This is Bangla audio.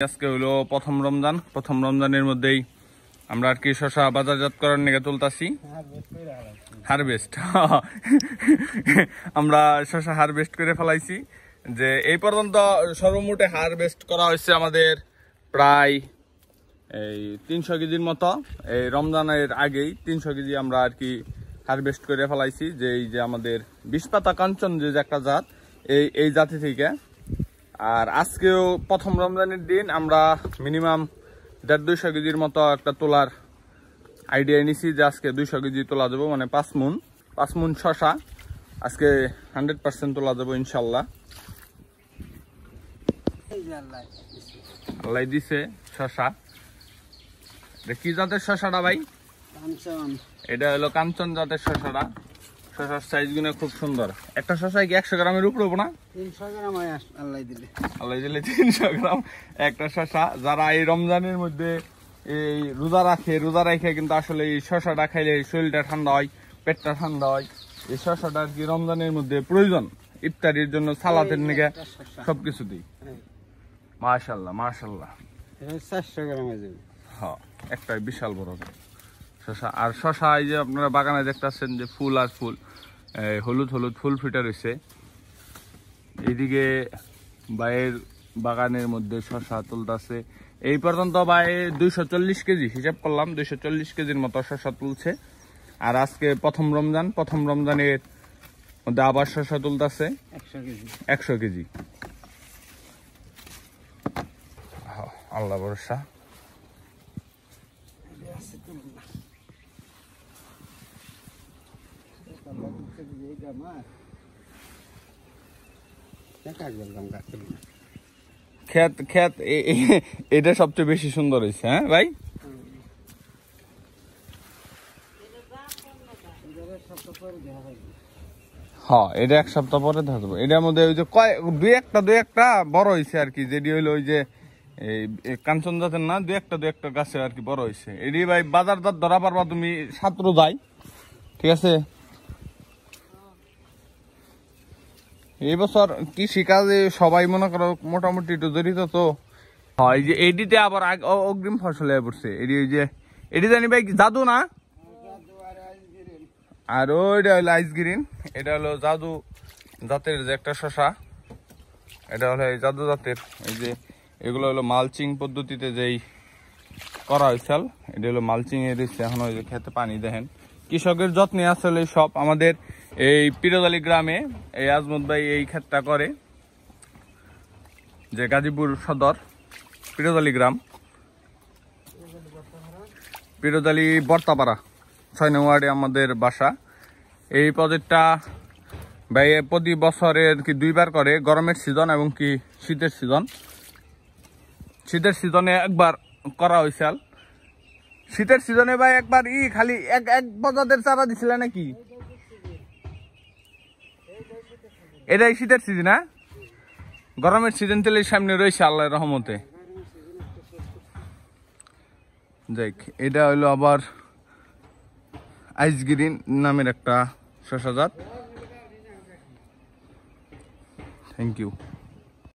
আজকে হলো প্রথম রমজানের মধ্যেই আমরা আর কি শশা বাজারজাত করার নিয়ে তুলতাছি হারভেস্ট আমরা শশা হারভেস্ট করে ফেলাইছি যে এই পর্যন্ত সর্বমোটে হারভেস্ট করা হয়েছে আমাদের প্রায় এই 300 কেজির মতো। এই রমজানের আগেই 300 কেজি আমরা আর কি হারভেস্ট করে ফেলাইছি। যে এই যে আমাদের 20 পাতা কাঞ্চন যে একটা জাত, এই জাতি থেকে। আর আজকেও প্রথম রমজানের দিন আমরা মিনিমাম 150-200 কেজির মতো একটা তোলার আইডিয়া নিছি যে আজকে 200 কেজি তোলা যাবো, মানে 5 মুন শশা আজকে 100% তোলা যাবো ইনশাল্লাহ। আল্লাহ দিছে শশা। কি জাতের শশাটা ভাই? এটা হলো কাঞ্চন জাতের শশাটা। শশার সাইজ গুলো খুব সুন্দর। একটা শশায় কি 100 গ্রামের উপরে হবো না? 300 গ্রাম আল্লাহ দিলে 300 গ্রাম একটা শশা। যারা এই রমজানের মধ্যে এই রোজা রাখে কিন্তু আসলে এই শশাটা খাইলে শরীরটা ঠান্ডা হয়, পেটটা ঠান্ডা হয়। এই শশাটা আর কি রমজানের মধ্যে প্রয়োজন, ইফতারির জন্য, সালাতের নিকে সবকিছুতেই। মাশাআল্লাহ মাশাআল্লাহ। 400 গ্রাম আছে। হ্যাঁ, একটা বিশাল বড় শশা। আর শশা এই যে আপনারা বাগানে দেখতেছেন যে ফুল আর ফুল, হলুদ ফুল ফুটে রয়েছে। এইদিকে বাইরের বাগানের মধ্যে শশা তুলতেছে। এই পর্যন্ত ভাই 240 কেজি হিসাব করলাম, 240 কেজির মতো শশা তুলছে। আর আজকে প্রথম রমজানের মধ্যে আবার শশা তুলতেছে 100 কেজি। আল্লাহ ভরসা। ক্ষেত এটা সবচেয়ে বেশি সুন্দর হয়েছে। হ্যাঁ ভাই, হ্যাঁ এটা 1 সপ্তাহ পরে থাকবো। এটার মধ্যে ওই যে দুই একটা বড় হয়েছে আর কি, যেটি হইলো ওই যে এই কাঞ্চন জাতের না, দুই একটা গাছে আর কি বড় হয়েছে। এটি ভাই বাজার দর ধরা পারবা তুমি 7 রোজায়, ঠিক আছে? এই বছর কৃষিকাজে সবাই মনে করো মোটামুটি একটু জড়িত তো। হয় যে এডিতে আবার অগ্রিম ফসল হয়ে পড়ছে। এটি জানি ভাই জাদু না, আর ওইটা হলো আইস গ্রিন। এটা হলো জাদু জাতের যে একটা শশা, এটা হলো জাদু জাতের। এই যে এগুলো হলো মালচিং পদ্ধতিতে যেই করা হয়েছে, এটা হলো মালচিং এর। এখন ওই যে খেতে পানি দেখেন, কৃষকের যত্নে আসলে সব। আমাদের এই পিরোজালি গ্রামে এই আজমত ভাই এই ক্ষেতটা করে, যে গাজীপুর সদর পিরোজালি গ্রাম, পিরোজালি বর্তাপাড়া 6 নং ওয়ার্ডে আমাদের বাসা। এই প্রজেক্টটা ভাই প্রতি বছরের কি 2 বার করে, গরমের সিজন এবং কি শীতের সিজন। শীতের সিজনে একবার করা হয়েছে। শীতের সিজনে ভাই একবার খালি এক বজাদের চারা দিছিল নাকি? এটাই শীতের সিজন না, গরমের সিজন তেলের সামনে রয়েছে আল্লাহর রহমতে। দেখ, এটা হইলো আবার আইস গ্রিন নামের একটা শশা জাত। Thank you.